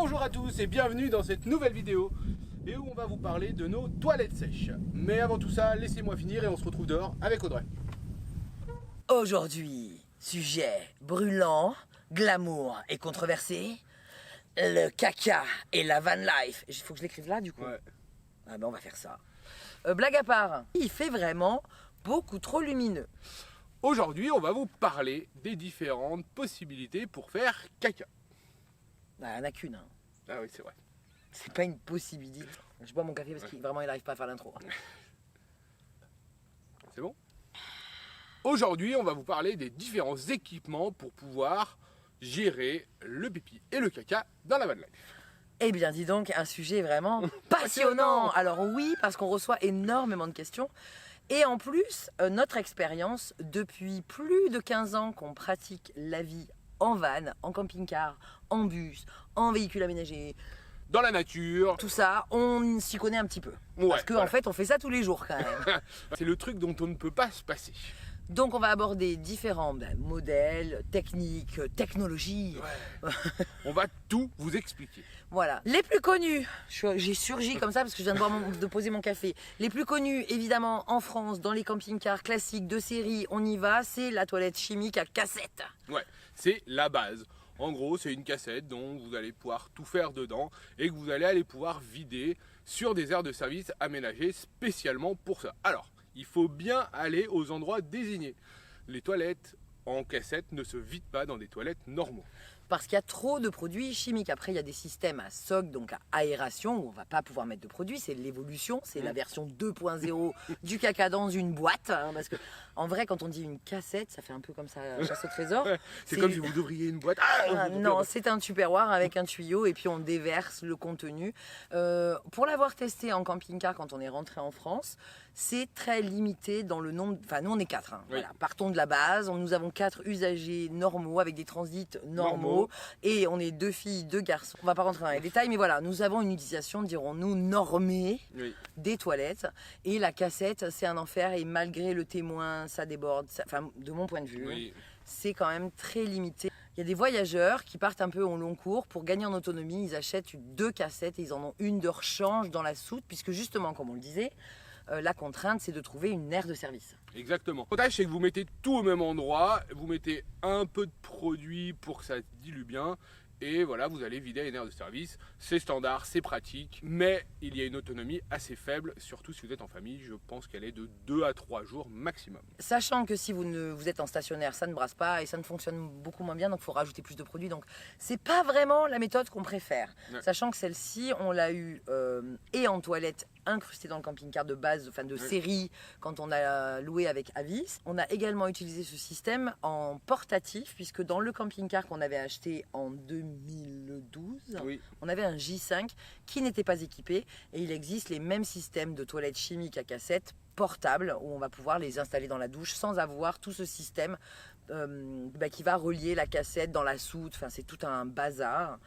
Bonjour à tous et bienvenue dans cette nouvelle vidéo et où on va vous parler de nos toilettes sèches. Mais avant tout ça, laissez-moi finir et on se retrouve dehors avec Audrey. Aujourd'hui, sujet brûlant, glamour et controversé, le caca et la van life. Il faut que je l'écrive là du coup. Ouais. Ah ben on va faire ça. Blague à part, il fait vraiment beaucoup trop lumineux. Aujourd'hui, on va vous parler des différentes possibilités pour faire caca. Bah, il n'y en a qu'une. Hein. Ah oui, c'est vrai. C'est pas une possibilité. Je bois mon café parce qu'il vraiment il n'arrive pas à faire l'intro. C'est bon? Aujourd'hui, on va vous parler des différents équipements pour pouvoir gérer le pipi et le caca dans la van life. Eh bien, dis donc, un sujet vraiment passionnant. Alors oui, parce qu'on reçoit énormément de questions. Et en plus, notre expérience, depuis plus de 15 ans qu'on pratique la vie en van, en camping-car, en bus, en véhicule aménagé, Dans la nature. tout ça, on s'y connaît un petit peu. Ouais, Parce qu'en voilà. fait, on fait ça tous les jours quand même. C'est le truc dont on ne peut pas se passer. Donc on va aborder différents modèles, techniques, technologies. Ouais. On va tout vous expliquer. Voilà. Les plus connus, j'ai surgi comme ça parce que je viens de poser mon café. Les plus connus, évidemment, en France, dans les camping-cars classiques de série, on y va, c'est la toilette chimique à cassette. Ouais, c'est la base. En gros, c'est une cassette dont vous allez pouvoir tout faire dedans et que vous allez aller pouvoir vider sur des aires de service aménagées spécialement pour ça. Alors, il faut bien aller aux endroits désignés. Les toilettes en cassette ne se vident pas dans des toilettes normaux. Parce qu'il y a trop de produits chimiques. Après, il y a des systèmes à SOC, donc à aération, où on va pas pouvoir mettre de produits. C'est l'évolution, c'est la version 2.0 du caca dans une boîte. Hein, parce que, en vrai, quand on dit une cassette, ça fait un peu comme ça, chasse au trésor. C'est comme si vous devriez une boîte. Non, c'est un tupperware avec un tuyau et puis on déverse le contenu. Pour l'avoir testé en camping-car quand on est rentré en France, c'est très limité dans le nombre. Enfin, nous on est 4. Hein, Oui. voilà. Partons de la base. Nous avons 4 usagers normaux avec des transits normaux. Et on est 2 filles, 2 garçons. On va pas rentrer dans les détails, mais voilà, nous avons une utilisation, dirons-nous, normée Oui. des toilettes. Et la cassette, c'est un enfer. Et malgré le témoin, ça déborde. Enfin, de mon point de vue, Oui. c'est quand même très limité. Il y a des voyageurs qui partent un peu en long cours pour gagner en autonomie. Ils achètent 2 cassettes et ils en ont une de rechange dans la soute, puisque justement, comme on le disait, la contrainte, c'est de trouver une aire de service. Exactement. L'avantage, c'est que vous mettez tout au même endroit, vous mettez un peu de produit pour que ça dilue bien, et voilà, vous allez vider une aire de service. C'est standard, c'est pratique, mais il y a une autonomie assez faible, surtout si vous êtes en famille. Je pense qu'elle est de 2 à 3 jours maximum. Sachant que si vous êtes en stationnaire, ça ne brasse pas et ça ne fonctionne beaucoup moins bien, donc il faut rajouter plus de produits. Donc c'est pas vraiment la méthode qu'on préfère. Ouais. Sachant que celle-ci, on l'a eu et en toilette incrustée dans le camping-car de base, enfin de série, quand on a loué avec Avis. On a également utilisé ce système en portatif, puisque dans le camping-car qu'on avait acheté en 2012, Oui. on avait un J5 qui n'était pas équipé et il existe les mêmes systèmes de toilettes chimiques à cassette portables où on va pouvoir les installer dans la douche sans avoir tout ce système qui va relier la cassette dans la soute. Enfin, c'est tout un bazar.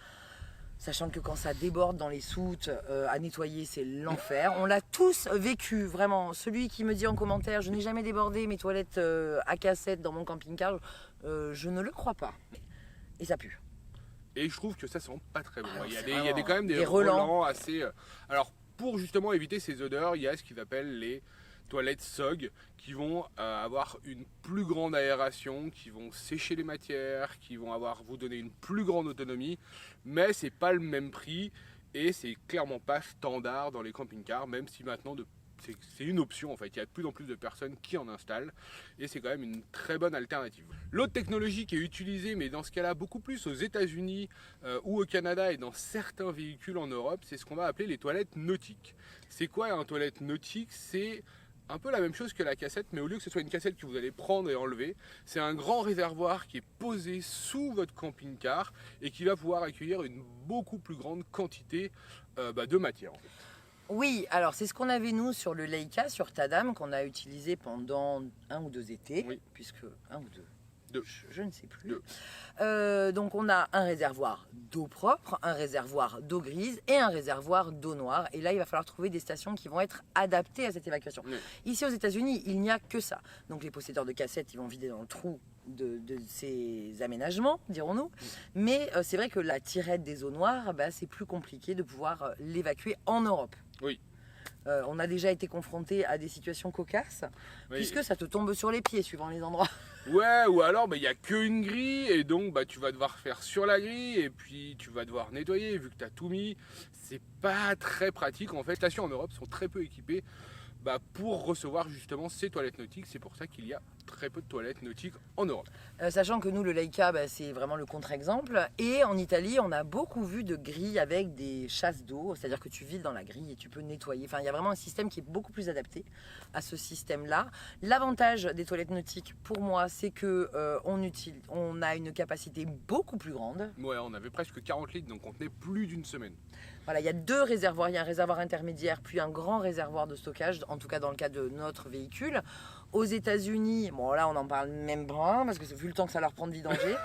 Sachant que quand ça déborde dans les soutes, à nettoyer, c'est l'enfer. On l'a tous vécu, vraiment. Celui qui me dit en commentaire, je n'ai jamais débordé mes toilettes à cassette dans mon camping-car, je ne le crois pas. Et ça pue. Et je trouve que ça sent pas très bon. Alors, Il y a, c'est il y a quand même des des relents. assez... Alors, pour justement éviter ces odeurs, il y a ce qu'ils appellent les toilettes SOG qui vont avoir une plus grande aération, qui vont sécher les matières, qui vont vous donner une plus grande autonomie, mais c'est pas le même prix et c'est clairement pas standard dans les camping-cars, même si maintenant c'est une option en fait. Il y a de plus en plus de personnes qui en installent et c'est quand même une très bonne alternative. L'autre technologie qui est utilisée, mais dans ce cas-là beaucoup plus aux États-Unis ou au Canada et dans certains véhicules en Europe, c'est ce qu'on va appeler les toilettes nautiques. C'est quoi un toilette nautique? C'est un peu la même chose que la cassette, mais au lieu que ce soit une cassette que vous allez prendre et enlever, c'est un grand réservoir qui est posé sous votre camping-car et qui va pouvoir accueillir une beaucoup plus grande quantité de matière en fait. Oui, alors c'est ce qu'on avait nous sur le Leica, sur Tadam, qu'on a utilisé pendant 1 ou 2 étés, Oui. puisque 1 ou 2. Deux. Je ne sais plus. Deux. Donc on a un réservoir d'eau propre, un réservoir d'eau grise et un réservoir d'eau noire. Et là, il va falloir trouver des stations qui vont être adaptées à cette évacuation. Oui. Ici aux États-Unis, il n'y a que ça. Donc les possédeurs de cassettes, ils vont vider dans le trou de ces aménagements, dirons-nous. Mais c'est vrai que la tirette des eaux noires, c'est plus compliqué de pouvoir l'évacuer en Europe. Oui. On a déjà été confronté à des situations cocasses, puisque ça te tombe sur les pieds suivant les endroits. Ouais, ou alors il n'y a qu'une grille et donc tu vas devoir faire sur la grille et puis tu vas devoir nettoyer vu que tu as tout mis. C'est pas très pratique en fait. Les stations en Europe sont très peu équipées pour recevoir justement ces toilettes nautiques. C'est pour ça qu'il y a très peu de toilettes nautiques en Europe. Sachant que nous, le Leica, c'est vraiment le contre-exemple. Et en Italie, on a beaucoup vu de grilles avec des chasses d'eau, c'est-à-dire que tu vides dans la grille et tu peux nettoyer. Enfin, il y a vraiment un système qui est beaucoup plus adapté à ce système-là. L'avantage des toilettes nautiques, pour moi, c'est que on a une capacité beaucoup plus grande. Ouais, on avait presque 40 litres, donc on tenait plus d'une semaine. Voilà, il y a 2 réservoirs. Il y a un réservoir intermédiaire, puis un grand réservoir de stockage, en tout cas dans le cas de notre véhicule. Aux États-Unis, bon là on n'en parle même pas, parce que vu le temps que ça leur prend de vidanger,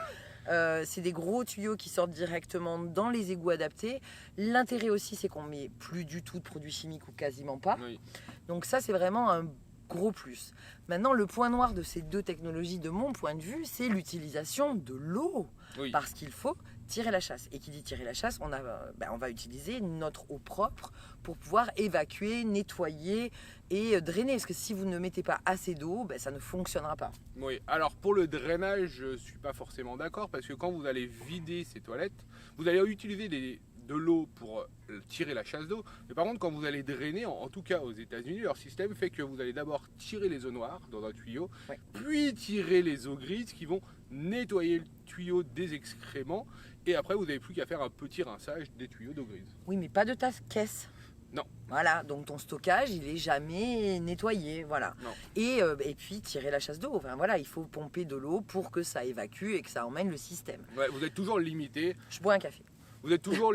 c'est des gros tuyaux qui sortent directement dans les égouts adaptés. L'intérêt aussi, c'est qu'on met plus du tout de produits chimiques ou quasiment pas. Oui. Donc ça, c'est vraiment un gros plus. Maintenant, le point noir de ces 2 technologies, de mon point de vue, c'est l'utilisation de l'eau. Oui. Parce qu'il faut tirer la chasse. Et qui dit tirer la chasse, on va utiliser notre eau propre pour pouvoir évacuer, nettoyer et drainer. Parce que si vous ne mettez pas assez d'eau, ça ne fonctionnera pas. Oui, alors pour le drainage, je ne suis pas forcément d'accord parce que quand vous allez vider ces toilettes, vous allez utiliser de l'eau pour tirer la chasse d'eau. Mais par contre, quand vous allez drainer, en tout cas aux États-Unis, leur système fait que vous allez d'abord tirer les eaux noires dans un tuyau, puis tirer les eaux grises qui vont nettoyer le tuyau des excréments. Et après, vous n'avez plus qu'à faire un petit rinçage des tuyaux d'eau grise. Oui, mais pas de ta caisse. Non. Voilà, donc ton stockage, il est jamais nettoyé, voilà. Non. Et puis tirer la chasse d'eau. Enfin voilà, il faut pomper de l'eau pour que ça évacue et que ça emmène le système. Ouais, vous êtes toujours limité. Je bois un café. Vous êtes toujours,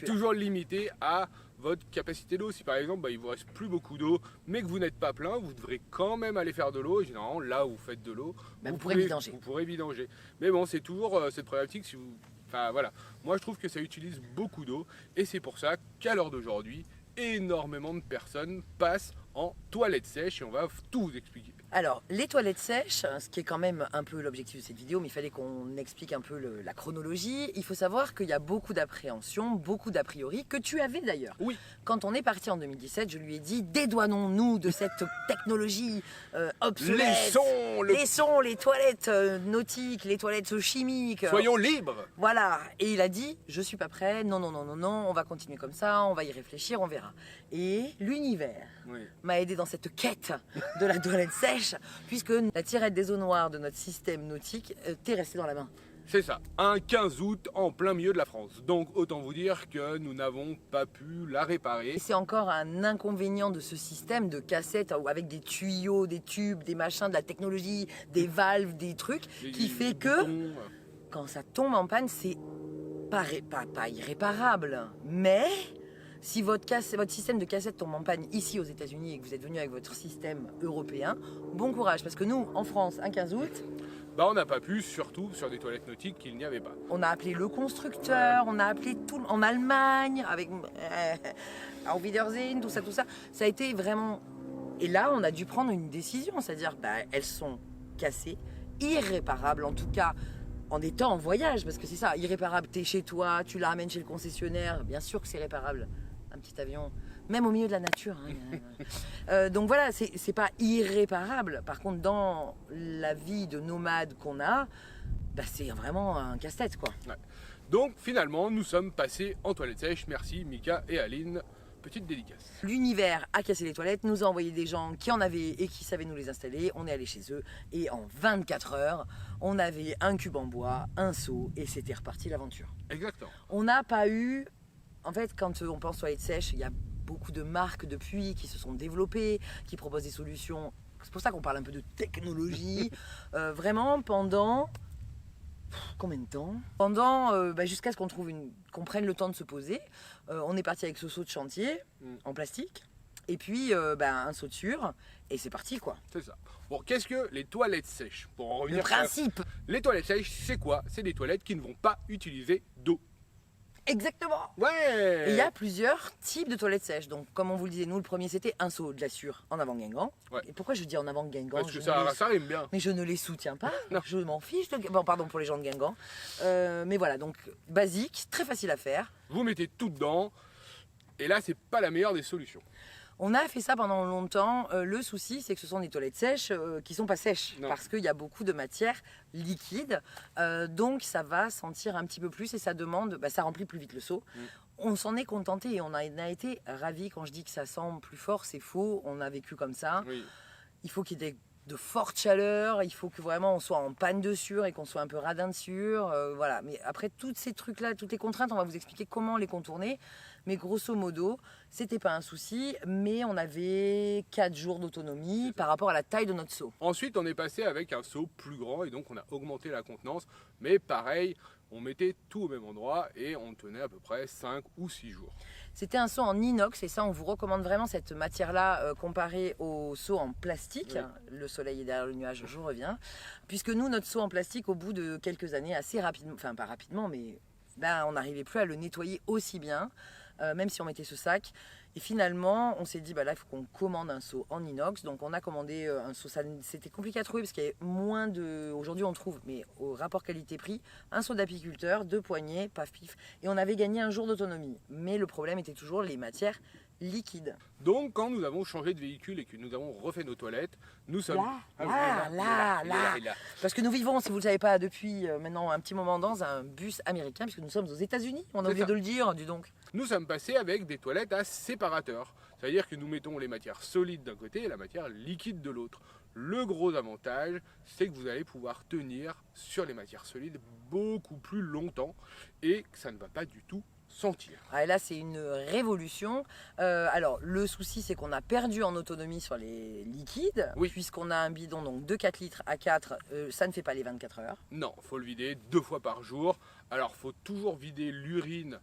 toujours limité à votre capacité d'eau. Si par exemple il vous reste plus beaucoup d'eau, mais que vous n'êtes pas plein, vous devrez quand même aller faire de l'eau. Et généralement, là où vous faites de l'eau, vous pourrez vidanger. Vous pourrez vidanger. Mais bon, c'est toujours cette problématique. Si vous... Enfin voilà, moi je trouve que ça utilise beaucoup d'eau et c'est pour ça qu'à l'heure d'aujourd'hui, énormément de personnes passent en toilette sèche et on va tout vous expliquer. Alors, les toilettes sèches, ce qui est quand même un peu l'objectif de cette vidéo, mais il fallait qu'on explique un peu la chronologie. Il faut savoir qu'il y a beaucoup d'appréhensions, beaucoup d'a priori, que tu avais d'ailleurs. Oui. Quand on est parti en 2017, je lui ai dit, dédouanons-nous de cette technologie obsolète. Laissons les toilettes nautiques, les toilettes chimiques. Soyons libres. Voilà. Et il a dit, je suis pas prêt, non, on va continuer comme ça, on va y réfléchir, on verra. Et l'univers m'a aidé dans cette quête de la toilette sèche, puisque la tirette des eaux noires de notre système nautique t'est restée dans la main. C'est ça, un 15 août en plein milieu de la France. Donc autant vous dire que nous n'avons pas pu la réparer. Et c'est encore un inconvénient de ce système de cassettes avec des tuyaux, des tubes, des machins, de la technologie, des valves, des trucs, qui fait que quand ça tombe en panne, c'est pas irréparable, mais... Si votre système de cassette tombe en panne ici aux États-Unis et que vous êtes venu avec votre système européen, bon courage. Parce que nous, en France, un 15 août... on n'a pas pu, surtout sur des toilettes nautiques qu'il n'y avait pas. On a appelé le constructeur, on a appelé tout... En Allemagne, avec... Auf Wiedersehen, tout ça. Ça a été vraiment... Et là, on a dû prendre une décision. C'est-à-dire, elles sont cassées, irréparables en tout cas... En étant en voyage, parce que c'est ça, irréparable, t'es chez toi, tu la ramènes chez le concessionnaire, bien sûr que c'est réparable, un petit avion, même au milieu de la nature. Donc voilà, c'est pas irréparable. Par contre, dans la vie de nomade qu'on a, c'est vraiment un casse-tête, quoi. Ouais. Donc finalement, nous sommes passés en toilette sèche. Merci Mika et Aline. Petite dédicace. L'univers a cassé les toilettes, nous a envoyé des gens qui en avaient et qui savaient nous les installer. On est allé chez eux et en 24 heures, on avait un cube en bois, un seau et c'était reparti l'aventure. Exactement. On n'a pas eu... En fait, quand on pense toilettes sèches, il y a beaucoup de marques depuis qui se sont développées, qui proposent des solutions. C'est pour ça qu'on parle un peu de technologie. Vraiment, pendant... Combien de temps? Pendant jusqu'à ce qu'on prenne le temps de se poser. On est parti avec ce seau de chantier en plastique et puis un seau de sur et c'est parti quoi. C'est ça. Bon, qu'est-ce que les toilettes sèches? Pour en revenir le principe. Les toilettes sèches, c'est quoi? C'est des toilettes qui ne vont pas utiliser d'eau. Exactement. Ouais. Et il y a plusieurs types de toilettes sèches. Donc, comme on vous le disait, nous, le premier, c'était un seau de la Sûre en avant Guingamp. Ouais. Et pourquoi je dis en avant Guingamp? Parce que ça rime bien. Mais je ne les soutiens pas. Non. Je m'en fiche. Bon, pardon pour les gens de Guingamp. Mais voilà, donc basique, très facile à faire. Vous mettez tout dedans. Et là, c'est pas la meilleure des solutions. On a fait ça pendant longtemps. Le souci, c'est que ce sont des toilettes sèches qui sont pas sèches Non. parce qu'il y a beaucoup de matière liquide. Donc, ça va sentir un petit peu plus et ça demande, ça remplit plus vite le seau. On s'en est contenté et on a été ravis. Quand je dis que ça sent plus fort, c'est faux. On a vécu comme ça. Oui. Il faut qu'il y ait de fortes chaleurs, il faut que vraiment on soit en panne de sueur et qu'on soit un peu radin de sueur. Voilà. Mais après, tous ces trucs-là, toutes les contraintes, on va vous expliquer comment les contourner. Mais grosso modo, c'était pas un souci, mais on avait 4 jours d'autonomie par rapport à la taille de notre seau. Ensuite, on est passé avec un seau plus grand et donc on a augmenté la contenance. Mais pareil, on mettait tout au même endroit et on tenait à peu près 5 ou 6 jours. C'était un seau en inox et ça, on vous recommande vraiment cette matière-là comparée au seau en plastique. Oui. Le soleil est derrière le nuage, je reviens. Puisque nous, notre seau en plastique, au bout de quelques années, assez rapidement, enfin pas rapidement, mais on n'arrivait plus à le nettoyer aussi bien. Même si on mettait ce sac. Et finalement, on s'est dit, là, il faut qu'on commande un seau en inox. Donc, on a commandé un seau. C'était compliqué à trouver parce qu'il y avait moins de. Aujourd'hui, on trouve, mais au rapport qualité-prix, un seau d'apiculteur, 2 poignées, paf pif. Et on avait gagné un jour d'autonomie. Mais le problème était toujours les matières liquides. Donc, quand nous avons changé de véhicule et que nous avons refait nos toilettes, nous sommes. Là. Parce que nous vivons, si vous ne le savez pas, depuis maintenant un petit moment dans un bus américain, puisque nous sommes aux États-Unis. On a oublié de le dire, dis donc. Nous sommes passés avec des toilettes à séparateurs. C'est-à-dire que nous mettons les matières solides d'un côté et la matière liquide de l'autre. Le gros avantage, c'est que vous allez pouvoir tenir sur les matières solides beaucoup plus longtemps et que ça ne va pas du tout sentir. Ah, et là, c'est une révolution. Alors, le souci, c'est qu'on a perdu en autonomie sur les liquides, Oui. puisqu'on a un bidon donc de 4 litres à 4, ça ne fait pas les 24 heures. Non, il faut le vider 2 fois par jour. Alors, il faut toujours vider l'urine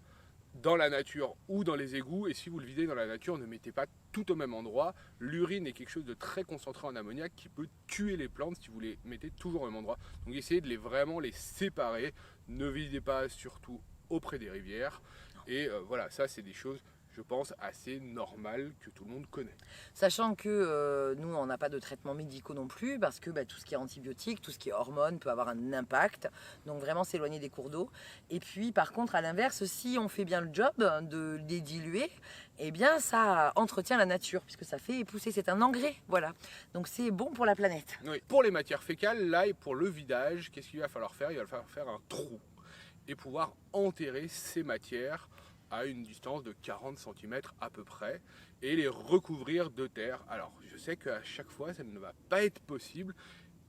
dans la nature ou dans les égouts. Et si vous le videz dans la nature, ne mettez pas tout au même endroit. L'urine est quelque chose de très concentré en ammoniac qui peut tuer les plantes si vous les mettez toujours au même endroit. Donc, essayez de vraiment les séparer. Ne videz pas surtout auprès des rivières. Et voilà, ça c'est des choses, je pense, assez normales que tout le monde connaît. Sachant que nous, on n'a pas de traitements médicaux non plus, parce que tout ce qui est antibiotiques, tout ce qui est hormones peut avoir un impact. Donc vraiment s'éloigner des cours d'eau. Et puis par contre, à l'inverse, si on fait bien le job de les diluer, eh bien ça entretient la nature, puisque ça fait pousser, c'est un engrais. Voilà. Donc c'est bon pour la planète. Oui. Pour les matières fécales, là et pour le vidage, qu'est-ce qu'il va falloir faire? Il va falloir faire un trou et pouvoir enterrer ces matières à une distance de 40 cm à peu près et les recouvrir de terre. Alors je sais qu'à chaque fois ça ne va pas être possible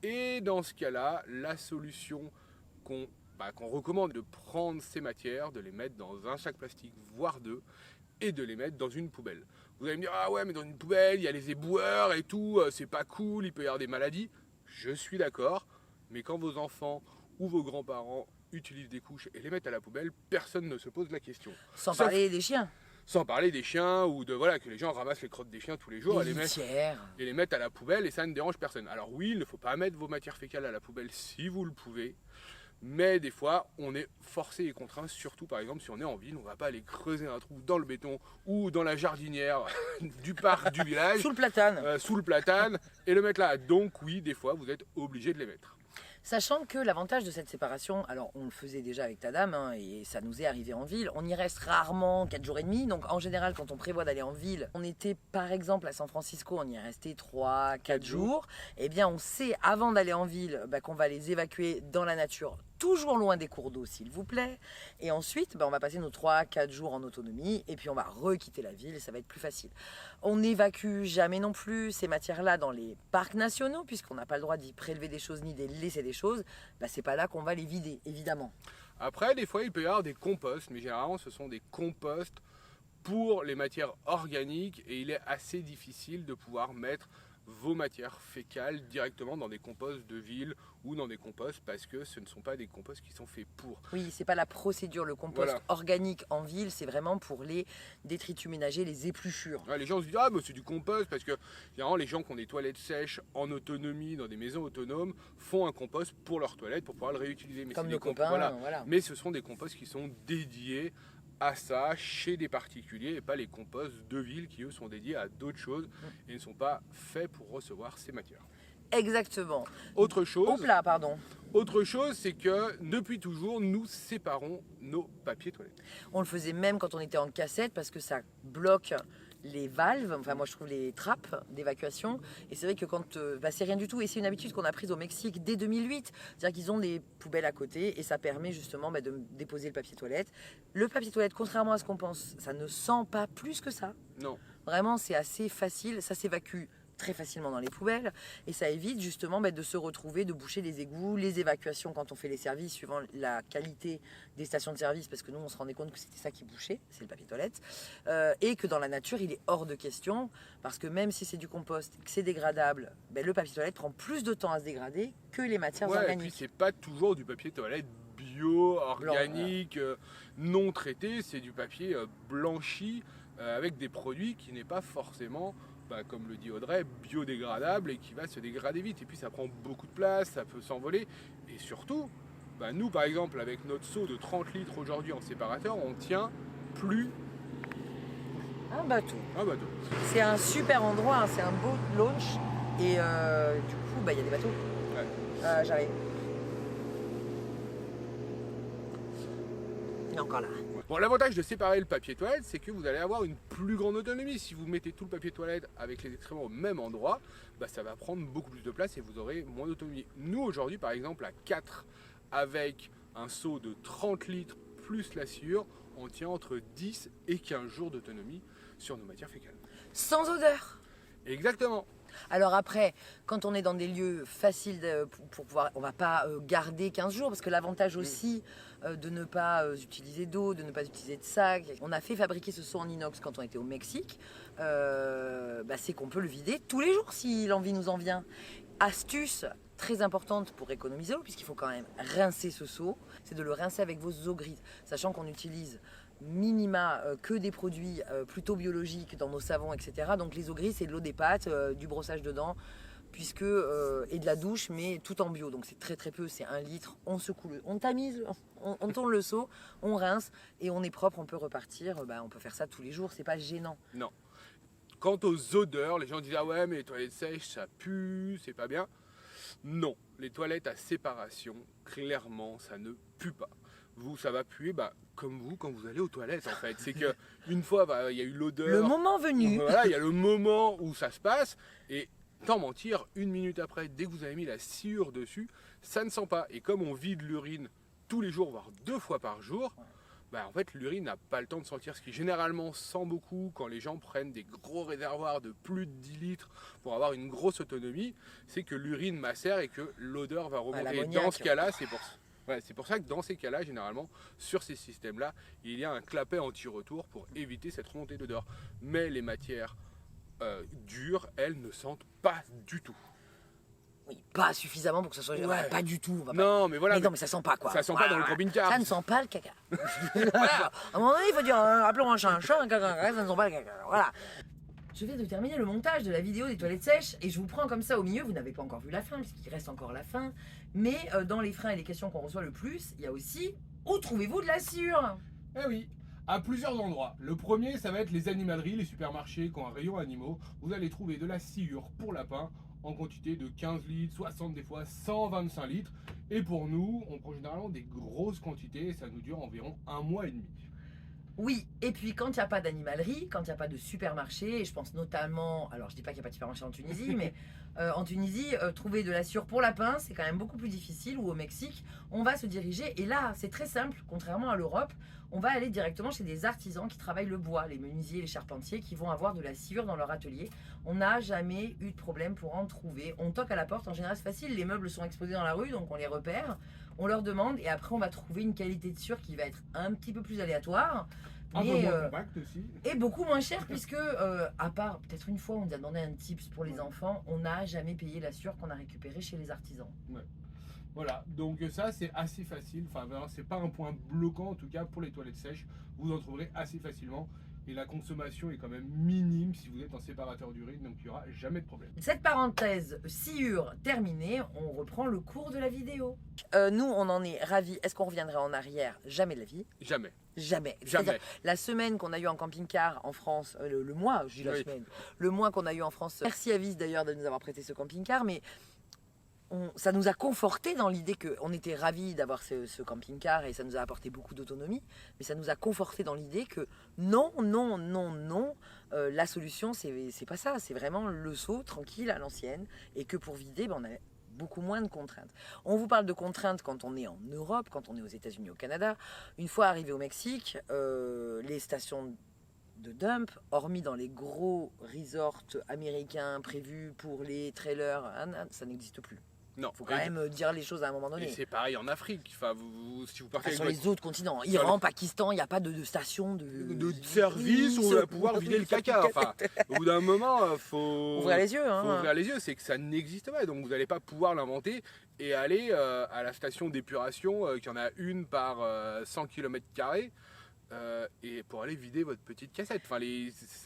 et dans ce cas-là, la solution qu'on recommande de prendre ces matières, de les mettre dans un sac plastique, voire 2, et de les mettre dans une poubelle. Vous allez me dire, ah ouais mais dans une poubelle il y a les éboueurs et tout, c'est pas cool, il peut y avoir des maladies. Je suis d'accord, mais quand vos enfants ou vos grands-parents utilisent des couches et les mettent à la poubelle, personne ne se pose la question. Sans parler des chiens. Sans parler des chiens ou de voilà que les gens ramassent les crottes des chiens tous les jours Les litières. et les mettent à la poubelle et ça ne dérange personne. Alors oui, il ne faut pas mettre vos matières fécales à la poubelle si vous le pouvez, mais des fois on est forcé et contraint, surtout par exemple si on est en ville, on ne va pas aller creuser un trou dans le béton ou dans la jardinière du parc du village, Sous le platane. et le mettre là. Donc oui, des fois vous êtes obligé de les mettre. Sachant que l'avantage de cette séparation, alors on le faisait déjà avec ta dame, et ça nous est arrivé en ville, on y reste rarement 4 jours et demi, donc en général quand on prévoit d'aller en ville, on était par exemple à San Francisco, on y est resté 3-4 jours, et bien on sait avant d'aller en ville qu'on va les évacuer dans la nature, toujours loin des cours d'eau s'il vous plaît, et ensuite on va passer nos 3-4 jours en autonomie, et puis on va requitter la ville et ça va être plus facile. On n'évacue jamais non plus ces matières-là dans les parcs nationaux, puisqu'on n'a pas le droit d'y prélever des choses ni d'y laisser des choses, c'est pas là qu'on va les vider, évidemment. Après, des fois, il peut y avoir des composts, mais généralement, ce sont des composts pour les matières organiques et il est assez difficile de pouvoir mettre vos matières fécales directement dans des composts de ville ou dans des composts parce que ce ne sont pas des composts qui sont faits pour. Oui, c'est pas la procédure. Le compost organique en ville, c'est vraiment pour les détritus ménagers, les épluchures. Ouais, les gens se disent ah mais c'est du compost parce que généralement les gens qui ont des toilettes sèches en autonomie dans des maisons autonomes font un compost pour leurs toilettes pour pouvoir le réutiliser. Mais comme c'est nos copains, voilà. Mais ce sont des composts qui sont dédiés à ça chez des particuliers et pas les composts de ville qui eux sont dédiés à d'autres choses et ne sont pas faits pour recevoir ces matières. Exactement. Autre chose, Hop là, pardon. c'est que depuis toujours, nous séparons nos papiers toilettes. On le faisait même quand on était en cassette parce que ça bloque les valves, enfin moi je trouve les trappes d'évacuation. Et c'est vrai que quand c'est rien du tout, et c'est une habitude qu'on a prise au Mexique dès 2008, c'est-à-dire qu'ils ont des poubelles à côté et ça permet justement de déposer le papier toilette. Le papier toilette, contrairement à ce qu'on pense, ça ne sent pas plus que ça. Non. Vraiment, c'est assez facile, ça s'évacue très facilement dans les poubelles et ça évite justement de se retrouver, de boucher les égouts, les évacuations quand on fait les services suivant la qualité des stations de service, parce que nous on se rendait compte que c'était ça qui bouchait, c'est le papier toilette, et que dans la nature il est hors de question, parce que même si c'est du compost, que c'est dégradable, le papier toilette prend plus de temps à se dégrader que les matières Et puis organiques. c'est pas toujours du papier toilette bio, organique, non traité, c'est du papier blanchi avec des produits qui n'est pas forcément, comme le dit Audrey, biodégradable et qui va se dégrader vite. Et puis ça prend beaucoup de place, ça peut s'envoler. Et surtout, nous par exemple avec notre seau de 30 litres aujourd'hui en séparateur, on tient plus Un bateau. un bateau. C'est un super endroit, c'est un beau launch et du coup il y a des bateaux. Ouais. J'arrive. Il est encore là. Bon, l'avantage de séparer le papier toilette, c'est que vous allez avoir une plus grande autonomie. Si vous mettez tout le papier toilette avec les excréments au même endroit, ça va prendre beaucoup plus de place et vous aurez moins d'autonomie. Nous, aujourd'hui, par exemple, à 4, avec un seau de 30 litres plus la sciure, on tient entre 10 et 15 jours d'autonomie sur nos matières fécales. Sans odeur. Exactement. Alors après, quand on est dans des lieux faciles pour pouvoir, on va pas garder 15 jours, parce que l'avantage aussi de ne pas utiliser d'eau, de ne pas utiliser de sac. On a fait fabriquer ce seau en inox quand on était au Mexique, c'est qu'on peut le vider tous les jours si l'envie nous en vient. Astuce très importante pour économiser l'eau, puisqu'il faut quand même rincer ce seau, c'est de le rincer avec vos eaux grises, sachant qu'on utilise minima que des produits plutôt biologiques dans nos savons, etc. Donc les eaux grises, c'est de l'eau des pâtes, du brossage de dents, et de la douche, mais tout en bio. Donc c'est très très peu, c'est 1 litre. On secoue, on tamise, on tourne le seau, on rince et on est propre, on peut repartir. On peut faire ça tous les jours, c'est pas gênant. Non. Quant aux odeurs, les gens disent ah ouais mais les toilettes sèches ça pue, c'est pas bien. Non, les toilettes à séparation, clairement ça ne pue pas. Vous, ça va puer comme vous quand vous allez aux toilettes en fait. C'est que une fois il y a eu l'odeur. Le moment venu. Voilà, il y a le moment où ça se passe et sans mentir, 1 minute après, dès que vous avez mis la sciure dessus, ça ne sent pas. Et comme on vide l'urine tous les jours, voire 2 fois par jour, en fait l'urine n'a pas le temps de sentir, ce qui généralement sent beaucoup quand les gens prennent des gros réservoirs de plus de 10 litres pour avoir une grosse autonomie, c'est que l'urine macère et que l'odeur va remonter. Et dans ce cas-là, c'est pour ça que dans ces cas-là, généralement, sur ces systèmes-là, il y a un clapet anti-retour pour éviter cette remontée d'odeur. Mais les matières dures, elles ne sentent pas du tout. Oui, pas suffisamment pour que ça soit... Ouais. Pas du tout. Non, mais voilà. Non, mais ça sent pas quoi. Ça sent pas dans le camping-car. Ça ne sent pas le caca. Voilà. À un moment donné, il faut dire, appelons un chat, un caca, ça ne sent pas le caca. Voilà. Je viens de terminer le montage de la vidéo des toilettes sèches et je vous prends comme ça au milieu. Vous n'avez pas encore vu la fin, puisqu'il reste encore la fin. Mais dans les freins et les questions qu'on reçoit le plus, il y a aussi où trouvez-vous de la sciure? Eh oui, à plusieurs endroits. Le premier, ça va être les animaleries, les supermarchés qui ont un rayon animaux. Vous allez trouver de la sciure pour lapins en quantité de 15 litres, 60 des fois 125 litres. Et pour nous, on prend généralement des grosses quantités et ça nous dure environ 1 mois et demi. Oui, et puis quand il n'y a pas d'animalerie, quand il n'y a pas de supermarché, et je pense notamment, alors je dis pas qu'il n'y a pas de supermarché en Tunisie, mais en Tunisie, trouver de la sciure pour lapin, c'est quand même beaucoup plus difficile, ou au Mexique, on va se diriger, et là c'est très simple, contrairement à l'Europe, on va aller directement chez des artisans qui travaillent le bois, les menuisiers, les charpentiers, qui vont avoir de la sciure dans leur atelier. On n'a jamais eu de problème pour en trouver, on toque à la porte, en général c'est facile, les meubles sont exposés dans la rue, donc on les repère, on leur demande, et après on va trouver une qualité de sciure qui va être un petit peu plus aléatoire, un peu moins compact aussi. Et beaucoup moins cher puisque, à part peut-être une fois on nous a demandé un tips pour les enfants, on n'a jamais payé la sciure qu'on a récupérée chez les artisans. Ouais. Voilà, donc ça c'est assez facile, enfin c'est pas un point bloquant en tout cas pour les toilettes sèches, vous en trouverez assez facilement Et la consommation est quand même minime si vous êtes en séparateur d'urine, donc il n'y aura jamais de problème. Cette parenthèse sciure terminée, on reprend le cours de la vidéo. Nous, on en est ravis. Est-ce qu'on reviendrait en arrière? Jamais de la vie. Jamais. Jamais. Jamais. La semaine qu'on a eu en camping-car en France, le mois, je dis la Oui. semaine, le mois qu'on a eu en France, merci Avis d'ailleurs de nous avoir prêté ce camping-car, mais ça nous a conforté dans l'idée qu'on était ravis d'avoir ce camping-car et ça nous a apporté beaucoup d'autonomie, mais ça nous a conforté dans l'idée que non, la solution c'est pas ça, c'est vraiment le saut tranquille à l'ancienne et que pour vider, on a beaucoup moins de contraintes. On vous parle de contraintes quand on est en Europe, quand on est aux États-Unis, au Canada. Une fois arrivé au Mexique, les stations de dump, hormis dans les gros resorts américains prévus pour les trailers, ça n'existe plus. Non. Il faut quand même dire les choses à un moment donné. Et c'est pareil en Afrique. Enfin, si vous partez Sur avec les autres continents, Iran, Pakistan, il n'y a pas de station de service où on va pouvoir vider le caca. Enfin, au bout d'un moment, faut ouvrir les yeux. Faut ouvrir les yeux, c'est que ça n'existe pas. Donc vous n'allez pas pouvoir l'inventer et aller à la station d'épuration, qu'il y en a une par 100 km², et pour aller vider votre petite cassette. Enfin,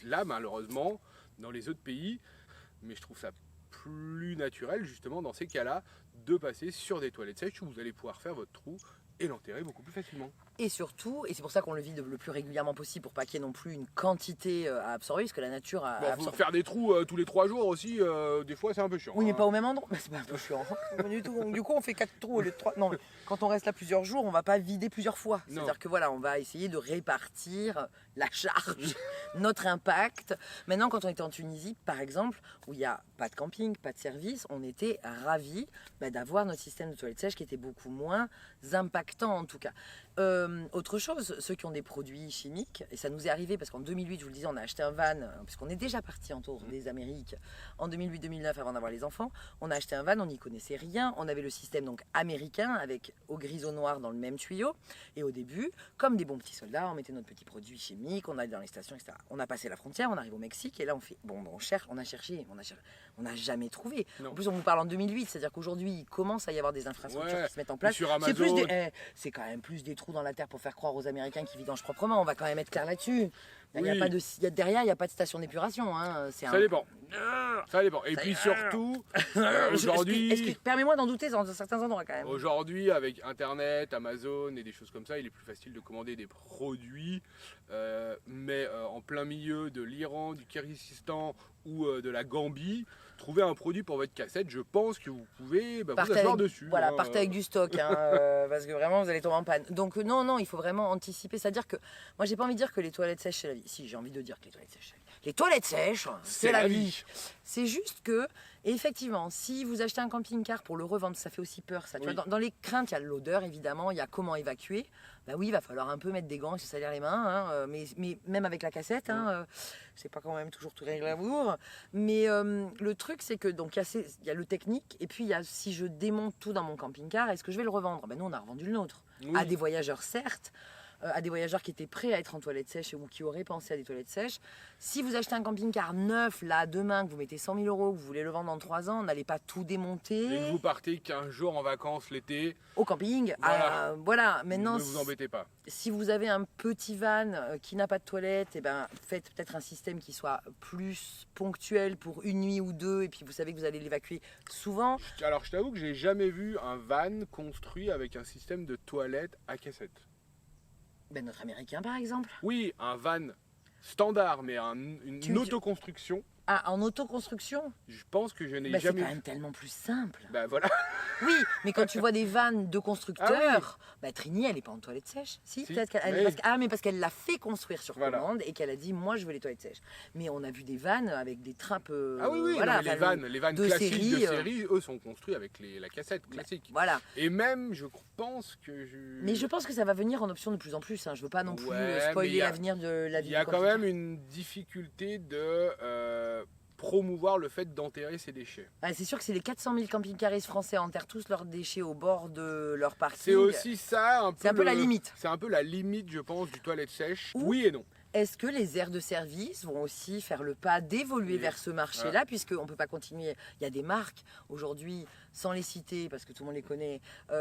là, malheureusement, dans les autres pays, mais je trouve ça plus naturel justement dans ces cas-là de passer sur des toilettes sèches où vous allez pouvoir faire votre trou et l'enterrer beaucoup plus facilement. Et surtout, et c'est pour ça qu'on le vide le plus régulièrement possible pour pas qu'il y ait non plus une quantité à absorber, parce que la nature a absorbé. Faire des trous tous les 3 jours aussi, des fois c'est un peu chiant. Oui, mais pas au même endroit. C'est pas un peu chiant. Pas du tout. Du coup, on fait 4 trous au lieu de 3. Non, mais quand on reste là plusieurs jours, on va pas vider plusieurs fois. C'est-à-dire que voilà, on va essayer de répartir la charge, notre impact. Maintenant, quand on était en Tunisie, par exemple, où il n'y a pas de camping, pas de service, on était ravis d'avoir notre système de toilettes sèches qui était beaucoup moins impactant en tout cas. Autre chose, ceux qui ont des produits chimiques, et ça nous est arrivé parce qu'en 2008, je vous le disais, on a acheté un van, puisqu'on est déjà parti en tour des Amériques en 2008-2009 avant d'avoir les enfants. On a acheté un van, on n'y connaissait rien, on avait le système donc américain avec au gris au noir dans le même tuyau. Et au début, comme des bons petits soldats, on mettait notre petit produit chimique, on allait dans les stations, etc. On a passé la frontière, on arrive au Mexique et là on fait on cherche, on a cherché, on n'a jamais trouvé. Non. En plus, on vous parle en 2008, c'est-à-dire qu'aujourd'hui, il commence à y avoir des infrastructures qui se mettent en place. Sur Amazon. C'est quand même plus des trous dans la terre pour faire croire aux Américains qu'ils vidangent proprement. On va quand même être clair là-dessus. Derrière, il n'y a pas de station d'épuration. Hein. Ça dépend. Ça dépend. Et puis surtout, aujourd'hui... Permets-moi d'en douter dans certains endroits quand même. Aujourd'hui, avec Internet, Amazon et des choses comme ça, il est plus facile de commander des produits. Mais en plein milieu de l'Iran, du Kyrgyzstan ou de la Gambie, trouver un produit pour votre cassette, je pense que vous pouvez vous asseoir dessus. Voilà, partez avec du stock, parce que vraiment vous allez tomber en panne. Donc non, il faut vraiment anticiper. C'est-à-dire que moi j'ai pas envie de dire que les toilettes sèches c'est la vie. Si, j'ai envie de dire que les toilettes sèches c'est la vie. Les toilettes sèches, c'est la vie. C'est juste que, effectivement, si vous achetez un camping-car pour le revendre, ça fait aussi peur. Ça. Tu vois, dans les craintes, il y a l'odeur évidemment, il y a comment évacuer. Bah oui, il va falloir un peu mettre des gants et se salir les mains, mais même avec la cassette, c'est pas quand même toujours tout glamour. Mais le truc, c'est que donc il y a le technique, et puis il y a si je démonte tout dans mon camping-car, est-ce que je vais le revendre? Ben nous, on a revendu le nôtre à des voyageurs, certes. À des voyageurs qui étaient prêts à être en toilettes sèches ou qui auraient pensé à des toilettes sèches. Si vous achetez un camping-car neuf, là, demain, que vous mettez 100 000 €, que vous voulez le vendre dans 3 ans, n'allez pas tout démonter. Et que vous partez 15 jours en vacances l'été. Au camping. Voilà. Maintenant, ne vous embêtez pas. Si vous avez un petit van qui n'a pas de toilette, faites peut-être un système qui soit plus ponctuel pour une nuit ou deux, et puis vous savez que vous allez l'évacuer souvent. Alors, je t'avoue que j'ai jamais vu un van construit avec un système de toilette à cassette. Notre américain par exemple. Oui, un van standard, mais une autoconstruction. Ah, en autoconstruction? Je pense que je n'ai jamais vu. C'est quand même tellement plus simple. Voilà. Oui, mais quand tu vois des vannes de constructeurs, Trini, elle n'est pas en toilette sèche. Si peut-être qu'elle parce qu'elle l'a fait construire sur commande et qu'elle a dit, moi, je veux les toilettes sèches. Mais on a vu des vannes avec des trappes. Les vannes de série, eux, sont construits avec la cassette classique. Voilà. Et même, je pense que Mais je pense que ça va venir en option de plus en plus. Je veux pas non plus spoiler l'avenir de la vie. Il y a quand même une difficulté de promouvoir le fait d'enterrer ses déchets. C'est sûr que c'est les 400 000 camping-caristes français enterrent tous leurs déchets au bord de leur parking. C'est aussi ça, c'est un peu la limite. C'est un peu la limite, je pense, du toilette sèche. Oui et non. Est-ce que les aires de service vont aussi faire le pas d'évoluer Oui. vers ce marché-là, puisqu'on ne peut pas continuer. Il y a des marques aujourd'hui, sans les citer, parce que tout le monde les connaît,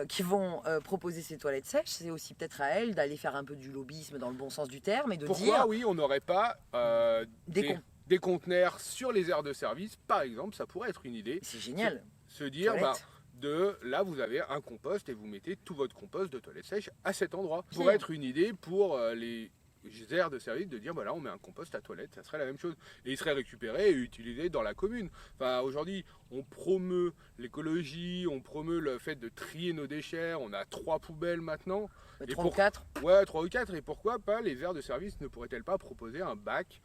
qui vont proposer ces toilettes sèches. C'est aussi peut-être à elles d'aller faire un peu du lobbyisme dans le bon sens du terme et de Pourquoi, dire oui, on n'aurait pas Des des conteneurs sur les aires de service, par exemple, ça pourrait être une idée. c'est génial. Se dire, Toilettes. là, vous avez un compost et vous mettez tout votre compost de toilette sèche à cet endroit. Ça Oui. pourrait être une idée pour les aires de service de dire, voilà, on met un compost à toilette, ça serait la même chose. Et il serait récupéré et utilisé dans la commune. Enfin, aujourd'hui, on promeut l'écologie, on promeut le fait de trier nos déchets. On a 3 poubelles maintenant. Et 3 ou 4. Ouais, 3 ou 4. Et pourquoi pas les aires de service ne pourraient-elles pas proposer un bac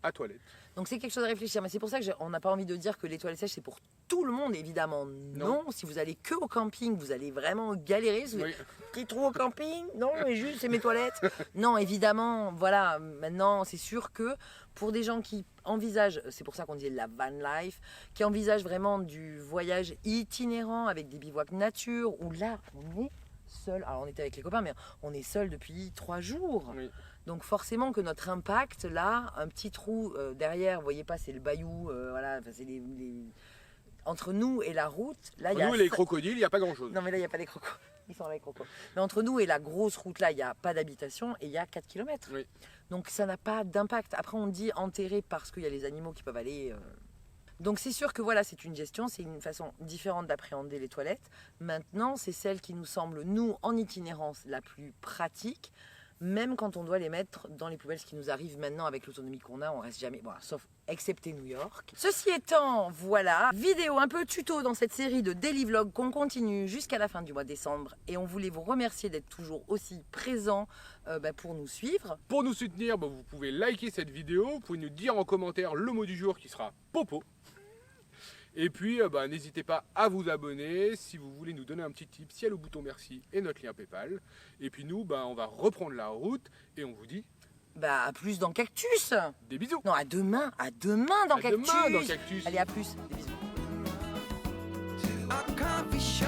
à toilette? Donc c'est quelque chose à réfléchir. Mais c'est pour ça qu'on n'a pas envie de dire que les toilettes sèches, c'est pour tout le monde. Évidemment, non. Si vous allez que au camping, vous allez vraiment galérer. Oui. Petit trou au camping? Non, mais juste, c'est mes toilettes. Non, évidemment, voilà. Maintenant, c'est sûr que pour des gens qui envisagent, c'est pour ça qu'on dit la van life, qui envisagent vraiment du voyage itinérant avec des bivouacs nature, où là, on est seul. Alors, on était avec les copains, mais on est seul depuis 3 jours. Oui. Donc forcément que notre impact, là, un petit trou derrière, vous voyez pas, c'est le bayou, voilà, enfin, c'est entre nous et la route, là, il y a... Nous, les crocodiles, il n'y a pas grand-chose. Non mais là, il n'y a pas les crocos, ils sont là les crocos. Mais entre nous et la grosse route, là, il n'y a pas d'habitation et il y a 4 km. Oui. Donc ça n'a pas d'impact. Après, on dit enterré parce qu'il y a les animaux qui peuvent aller... Donc c'est sûr que voilà, c'est une gestion, c'est une façon différente d'appréhender les toilettes. Maintenant, c'est celle qui nous semble, nous, en itinérance, la plus pratique. Même quand on doit les mettre dans les poubelles, ce qui nous arrive maintenant avec l'autonomie qu'on a, on reste jamais, bon, sauf excepté New York. Ceci étant, voilà, vidéo un peu tuto dans cette série de daily vlog qu'on continue jusqu'à la fin du mois de décembre. Et on voulait vous remercier d'être toujours aussi présents pour nous suivre. Pour nous soutenir, vous pouvez liker cette vidéo, vous pouvez nous dire en commentaire le mot du jour qui sera popo. Et puis, n'hésitez pas à vous abonner si vous voulez nous donner un petit tip, si y a le bouton merci et notre lien PayPal. Et puis nous, on va reprendre la route et on vous dit À plus dans Cactus. des bisous. Non, à demain dans À Cactus. demain dans Cactus. Allez, à plus. Des bisous. a coffee shop.